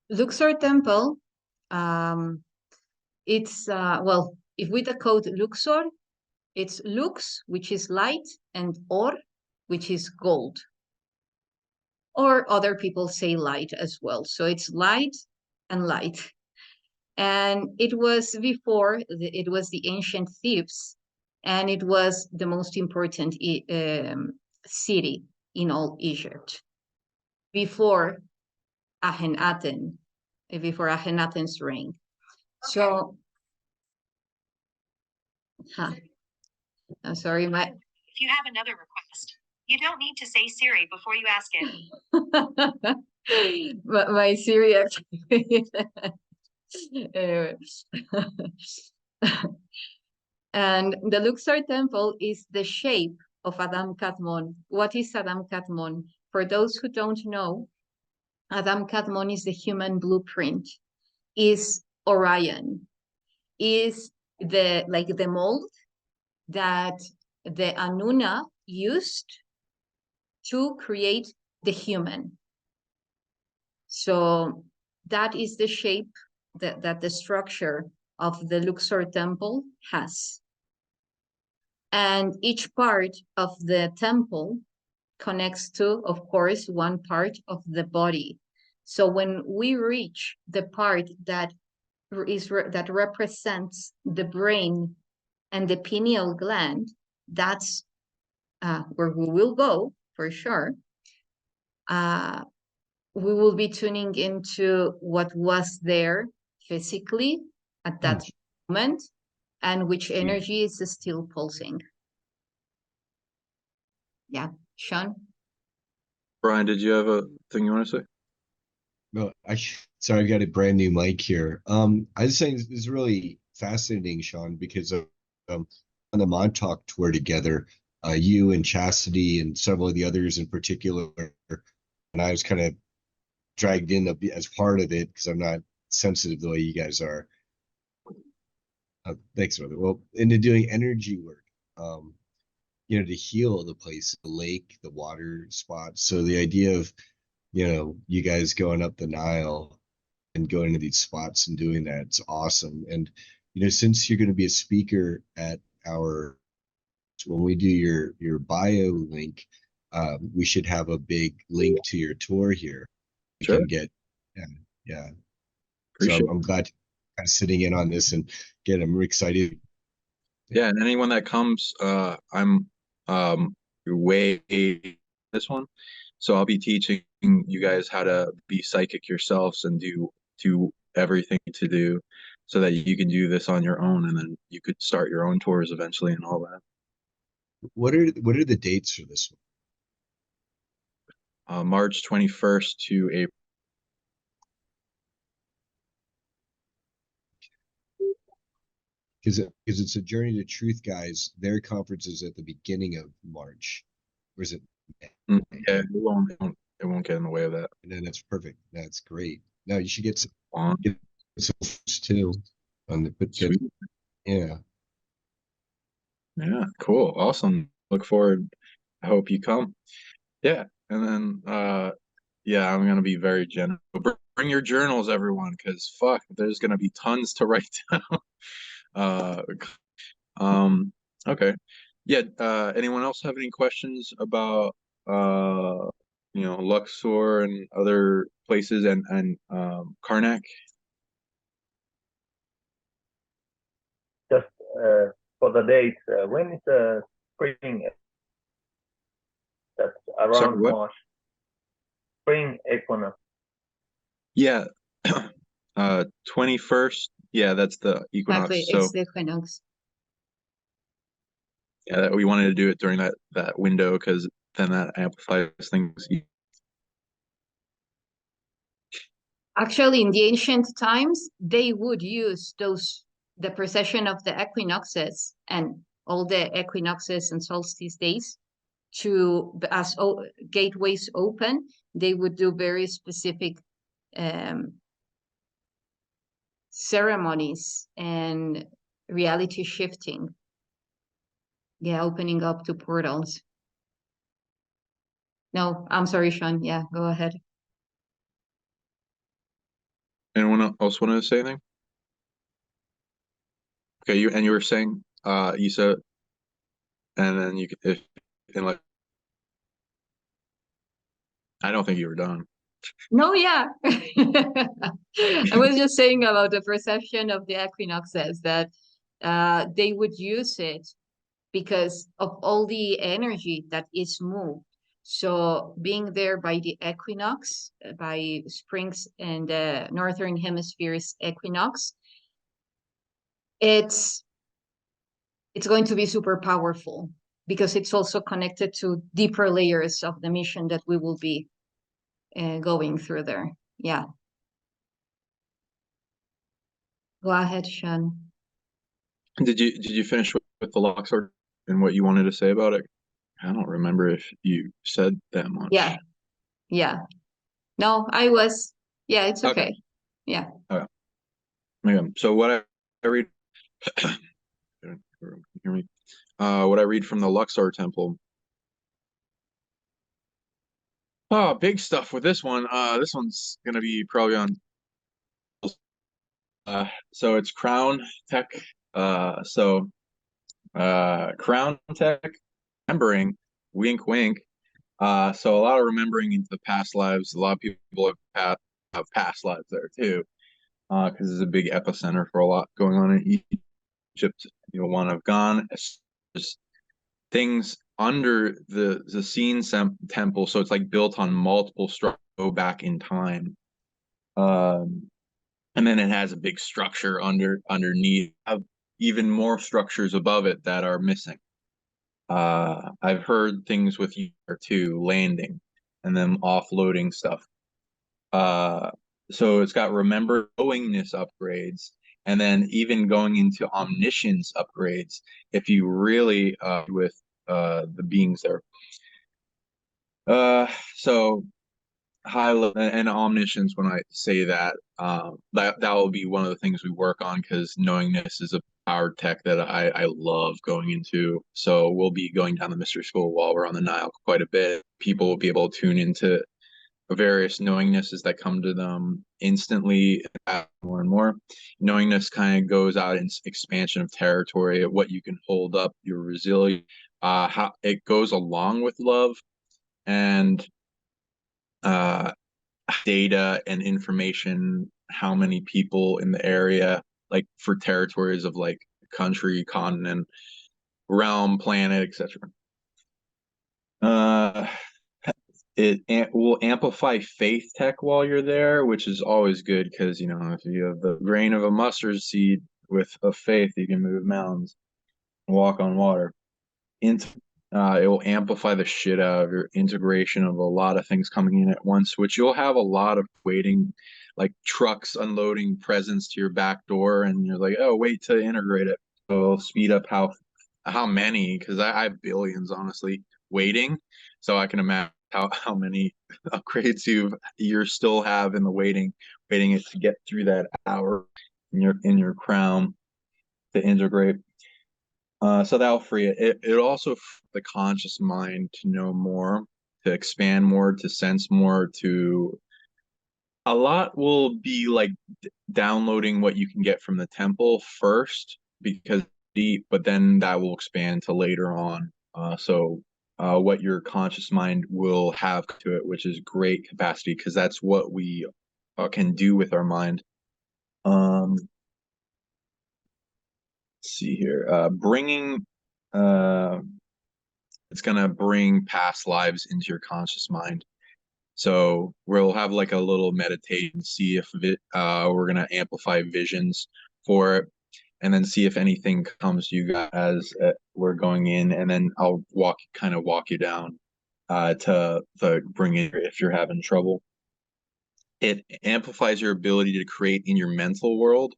Luxor Temple, it's, well, if we decode Luxor, it's lux, which is light, and or, which is gold. Or other people say light as well. So it's light and light. And it was before, it was the ancient Thebes, and it was the most important city in all Egypt before Akhenaten, before Akhenaten's reign. Okay. So, I'm sorry, If you have another request, you don't need to say Siri before you ask it. my Siri actually. And the Luxor temple is the shape of Adam Kadmon. What is Adam Kadmon? For those who don't know, Adam Kadmon is the human blueprint, is Orion, is the mold that the Anuna used to create the human. So that is the shape that the structure of the Luxor temple has. And each part of the temple connects to, of course, one part of the body. So when we reach the part that represents the brain and the pineal gland, that's where we will go for sure. We will be tuning into what was there physically at that moment and which energy is still pulsing. Yeah, Sean? Brian, did you have a thing you want to say? No, sorry, I've got a brand new mic here. I was saying this is really fascinating, Sean, because on the Montauk tour together, you and Chastity and several of the others in particular, and I was kind of dragged in as part of it because I'm not sensitive the way you guys are. Thanks, brother. Well, into doing energy work, you know, to heal the place, the lake, the water spots. So the idea of, you know, you guys going up the Nile and going to these spots and doing that, it's awesome. And, you know, since you're going to be a speaker at when we do your bio link, we should have a big link to your tour here. You Sure. can get, yeah. So I'm glad kind of sitting in on this and I'm excited. Yeah, and anyone that comes, I'm way this one, so I'll be teaching you guys how to be psychic yourselves and do everything to do so that you can do this on your own, and then you could start your own tours eventually and all that. What are the dates for this one? March 21st to April. Because it's a Journey to Truth, guys. Their conference is at the beginning of March, or is it? Yeah, it won't get in the way of that. And then that's perfect. That's great. Now you should get some too on the yeah. Yeah, cool, awesome. Look forward. I hope you come. Yeah, and then yeah, I'm gonna be very generous. Bring your journals, everyone, because fuck, there's gonna be tons to write down. Okay. Yeah, anyone else have any questions about you know, Luxor and other places and Karnak? Just for the date, when is the spring? That's around March. Spring equinox. Yeah, 21st. Yeah, that's the equinox. Exactly, so it's the equinox. Yeah, we wanted to do it during that window because then that amplifies things. Actually, in the ancient times, they would use the precession of the equinoxes and all the equinoxes and solstice days as gateways open. They would do very specific ceremonies and reality shifting. Yeah, opening up to portals. No, I'm sorry, Sean. Yeah, go ahead. Anyone else want to say anything? Okay, you were saying, Yssah, and then you if and like, I don't think you were done. No, yeah. I was just saying about the perception of the equinoxes that they would use it because of all the energy that is moved. So being there by the equinox, by springs and the northern hemisphere's equinox, it's going to be super powerful because it's also connected to deeper layers of the mission that we will be going through there. Yeah. Go ahead, Sean. Did you finish with the Luxor and what you wanted to say about it? I don't remember if you said that much. Yeah. Yeah. No, I was. Yeah, it's okay. Yeah. Okay. So what I read, hear me? What I read from the Luxor temple. Oh, big stuff with this one. This one's gonna be probably on. So it's Crown Tech. Crown Tech, remembering, wink, wink. So a lot of remembering into the past lives. A lot of people have past lives there too, because it's a big epicenter for a lot going on in Egypt. You'll want to have gone. There's things under the scene temple, so it's like built on multiple structures go back in time. And then it has a big structure underneath, even more structures above it that are missing. I've heard things with you too, landing and then offloading stuff. So it's got remember knowingness upgrades, and then even going into omniscience upgrades if you really with the beings there. So high level and omniscience, when I say that, that will be one of the things we work on, because knowingness is a power tech that I love going into. So we'll be going down the mystery school while we're on the Nile quite a bit. People will be able to tune into various knowingnesses that come to them instantly, more and more. Knowingness kind of goes out in expansion of territory, what you can hold up, your resilience, how it goes along with love and data and information, how many people in the area, like for territories of like country, continent, realm, planet, etc. It will amplify faith tech while you're there, which is always good, because you know, if you have the grain of a mustard seed with a faith, you can move mountains and walk on water. It will amplify the shit out of your integration of a lot of things coming in at once, which you'll have a lot of waiting, like trucks unloading presents to your back door, and you're like, oh, wait to integrate it. So it'll speed up how many, because I have billions honestly waiting, so I can imagine how many upgrades you still have in the waiting it to get through that hour in your crown to integrate. So that'll free it. It'll also free the conscious mind to know more, to expand more, to sense more, to a lot will be like downloading what you can get from the temple first, because deep, but then that will expand to later on. What your conscious mind will have to it, which is great capacity, because that's what we can do with our mind. Let's see here. It's gonna bring past lives into your conscious mind. So we'll have like a little meditation, see if we're gonna amplify visions for it, and then see if anything comes to you guys as we're going in, and then I'll walk you down to bring it if you're having trouble. It amplifies your ability to create in your mental world.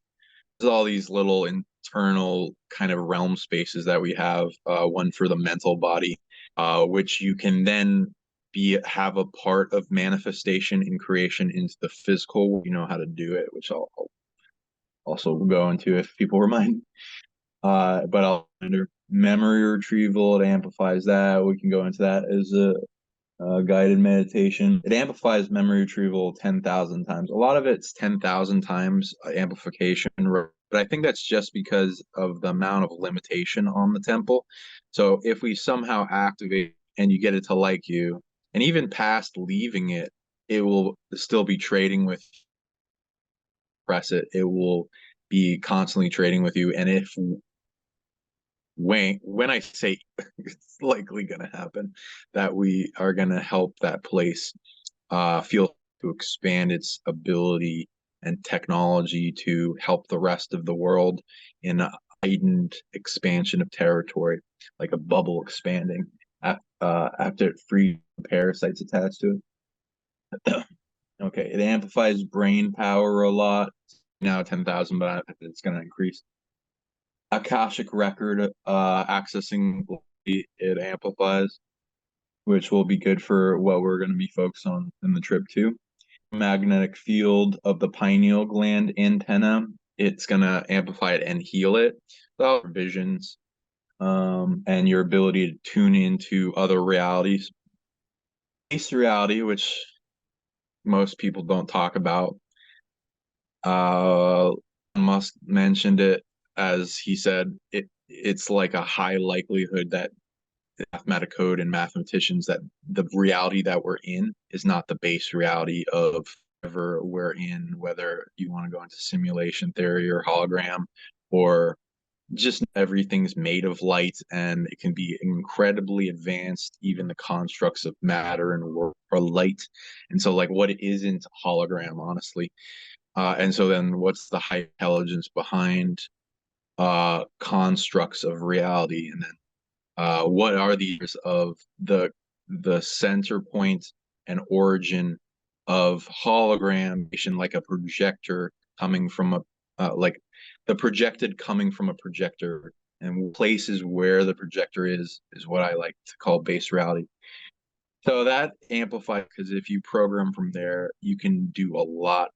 There's all these little internal kind of realm spaces that we have, one for the mental body, which you can then have a part of manifestation and creation into the physical. You know how to do it, which I'll also go into if people remind. But I'll under memory retrieval, it amplifies that. We can go into that as guided meditation. It amplifies memory retrieval 10,000 times. A lot of it's 10,000 times amplification, but I think that's just because of the amount of limitation on the temple. So if we somehow activate and you get it to like you, and even past leaving it, it will still be trading with, press it, it will be constantly trading with you. And if when I say it's likely going to happen, that we are going to help that place feel to expand its ability and technology to help the rest of the world in a heightened expansion of territory, like a bubble expanding after it frees parasites attached to it. Okay, it amplifies brain power a lot. Now 10,000, but it's going to increase. Akashic record accessing, it amplifies, which will be good for what we're going to be focused on in the trip too. Magnetic field of the pineal gland antenna, it's going to amplify it and heal it. So visions and your ability to tune into other realities. Base reality, which most people don't talk about. Musk mentioned it, as he said, it's like a high likelihood that the mathematical code and mathematicians, that the reality that we're in is not the base reality of whatever we're in, whether you want to go into simulation theory or hologram, or just everything's made of light, and it can be incredibly advanced, even the constructs of matter and or light. And so like what isn't hologram, honestly. And so then what's the high intelligence behind constructs of reality? And then what are these of the center point and origin of hologram, like a projector coming from a like the projected coming from a projector, and places where the projector is what I like to call base reality. So that amplifies, because if you program from there, you can do a lot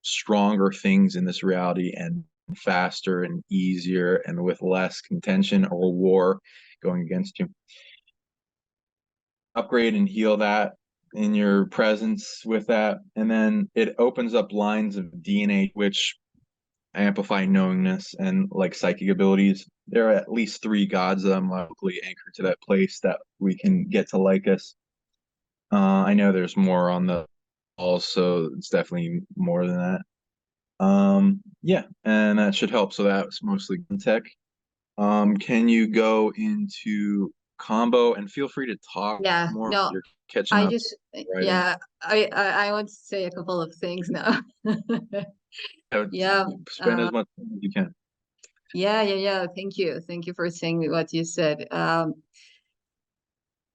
stronger things in this reality, and faster and easier and with less contention or war going against you. Upgrade and heal that in your presence with that. And then it opens up lines of DNA which amplify knowingness and like psychic abilities. There are at least 3 gods that I'm locally anchored to that place that we can get to like us. I know there's more on the also, it's definitely more than that. Yeah, and that should help. So that's mostly tech. Can you go into combo, and feel free to talk more? No, You're catching I up. just Right? I want to say a couple of things now. Yeah, Spend as much time as you can. yeah. Thank you for saying what you said.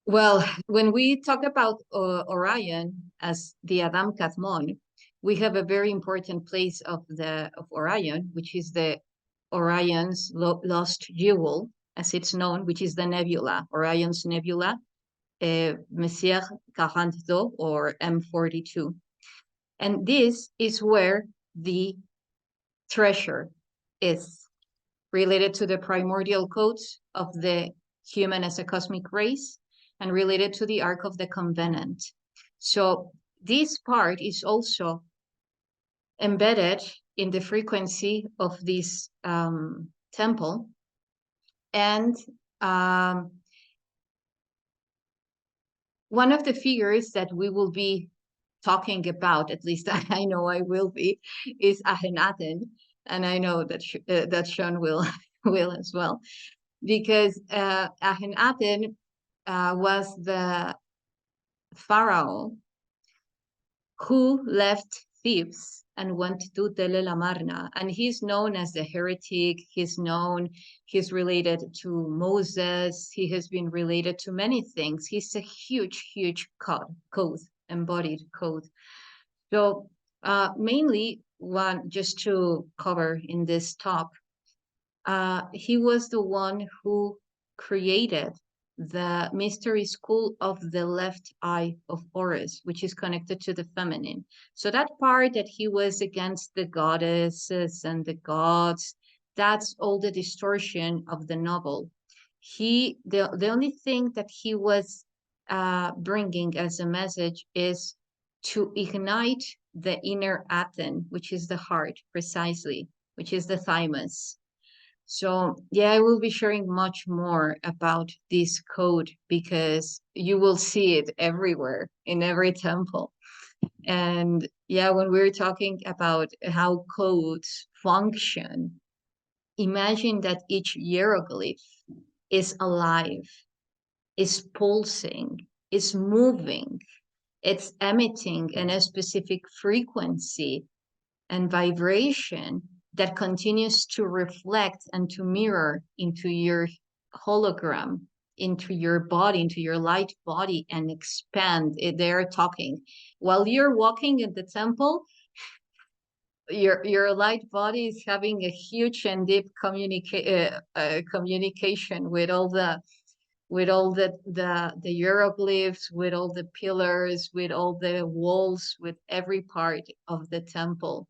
Well, when we talk about Orion as the Adam Kadmon, we have a very important place of Orion, which is the Orion's lost jewel, as it's known, which is the nebula, Orion's nebula, Messier 42 or M42. And this is where the treasure is, related to the primordial codes of the human as a cosmic race, and related to the Ark of the Covenant. So this part is also embedded in the frequency of this temple. And one of the figures that we will be talking about, at least I know I will be, is Akhenaten. And I know that that Sean will as well, because Akhenaten was the pharaoh who left Thebes and went to Tel el Amarna, and he's known as the heretic. He's related to Moses. He has been related to many things. He's a huge code, embodied code. So mainly one, just to cover in this talk, he was the one who created the mystery school of the left eye of Horus, which is connected to the feminine. So that part that he was against the goddesses and the gods, that's all the distortion of the novel. The only thing that he was bringing as a message is to ignite the inner Aten, which is the heart, precisely, which is the thymus. So yeah, I will be sharing much more about this code because you will see it everywhere in every temple. And yeah, when we're talking about how codes function, imagine that each hieroglyph is alive, is pulsing, is moving, it's emitting in a specific frequency and vibration that continues to reflect and to mirror into your hologram, into your body, into your light body, and expand. They're talking. While you're walking in the temple, your light body is having a huge and deep communication with all the hieroglyphs, with all the pillars, with all the walls, with every part of the temple.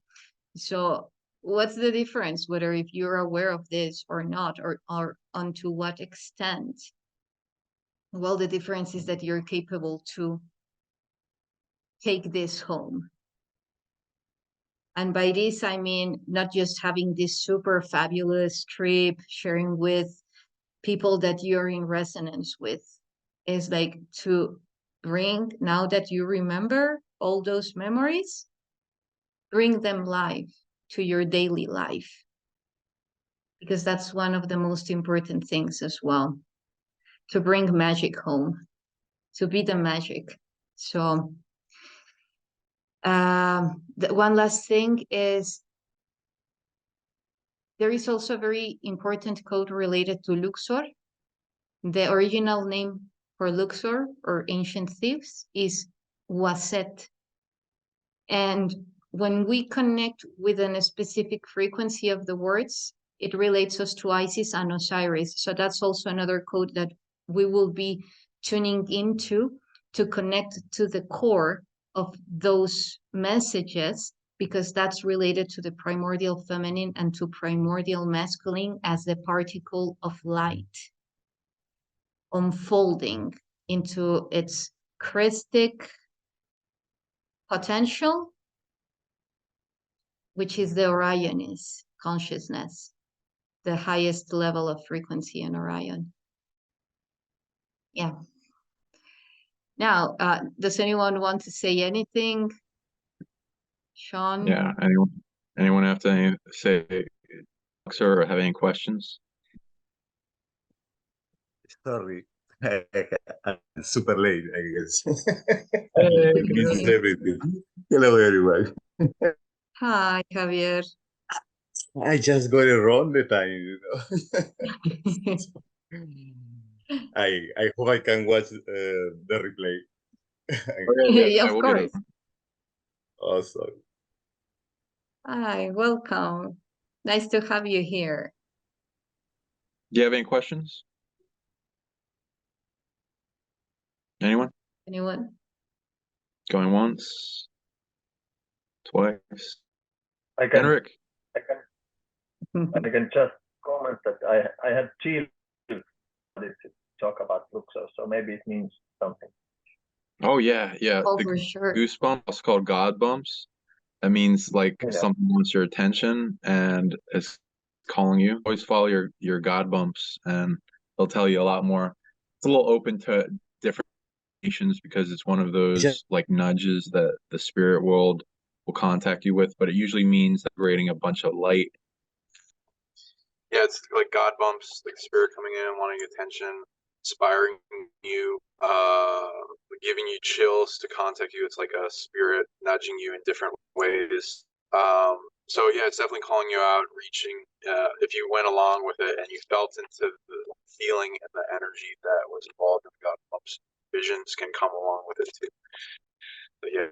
So what's the difference, whether if you're aware of this or not, or unto what extent? Well, the difference is that you're capable to take this home. And by this, I mean not just having this super fabulous trip, sharing with people that you're in resonance with. Is like to bring, now that you remember all those memories, bring them live to your daily life. Because that's one of the most important things as well. To bring magic home, to be the magic. So the one last thing is, there is also a very important code related to Luxor. The original name for Luxor, or ancient thieves, is Waset. And when we connect with a specific frequency of the words, it relates us to Isis and Osiris. So that's also another code that we will be tuning into to connect to the core of those messages, because that's related to the primordial feminine and to primordial masculine as the particle of light unfolding into its Christic potential, which is the Orionis consciousness, the highest level of frequency in Orion. Yeah. Now, does anyone want to say anything? Sean? Yeah, anyone have to say or have any questions? Sorry, I'm super late, I guess. Hey. Missed everything. Hello, everyone. Hi, Javier. I just got it wrong the time, you know. I hope I can watch the replay. Yeah, of course. Awesome. Hi, welcome. Nice to have you here. Do you have any questions? Anyone? Anyone? Going once, twice. I can, Henrik. I can just comment that I had chills to talk about Luxor, so maybe it means something. Oh yeah, yeah. Oh, The for sure. goosebumps, also called God bumps. That means like Yeah. something wants your attention and is calling you. Always follow your God bumps, and they'll tell you a lot more. It's a little open to different nations because it's one of those like nudges that the spirit world will contact you with, but it usually means creating a bunch of light. Yeah, it's like God bumps, like spirit coming in, wanting attention, inspiring you, giving you chills to contact you. It's like a spirit nudging you in different ways. So yeah, it's definitely calling you out, reaching. If you went along with it and you felt into the feeling and the energy that was involved in God bumps, visions can come along with it too. But yeah,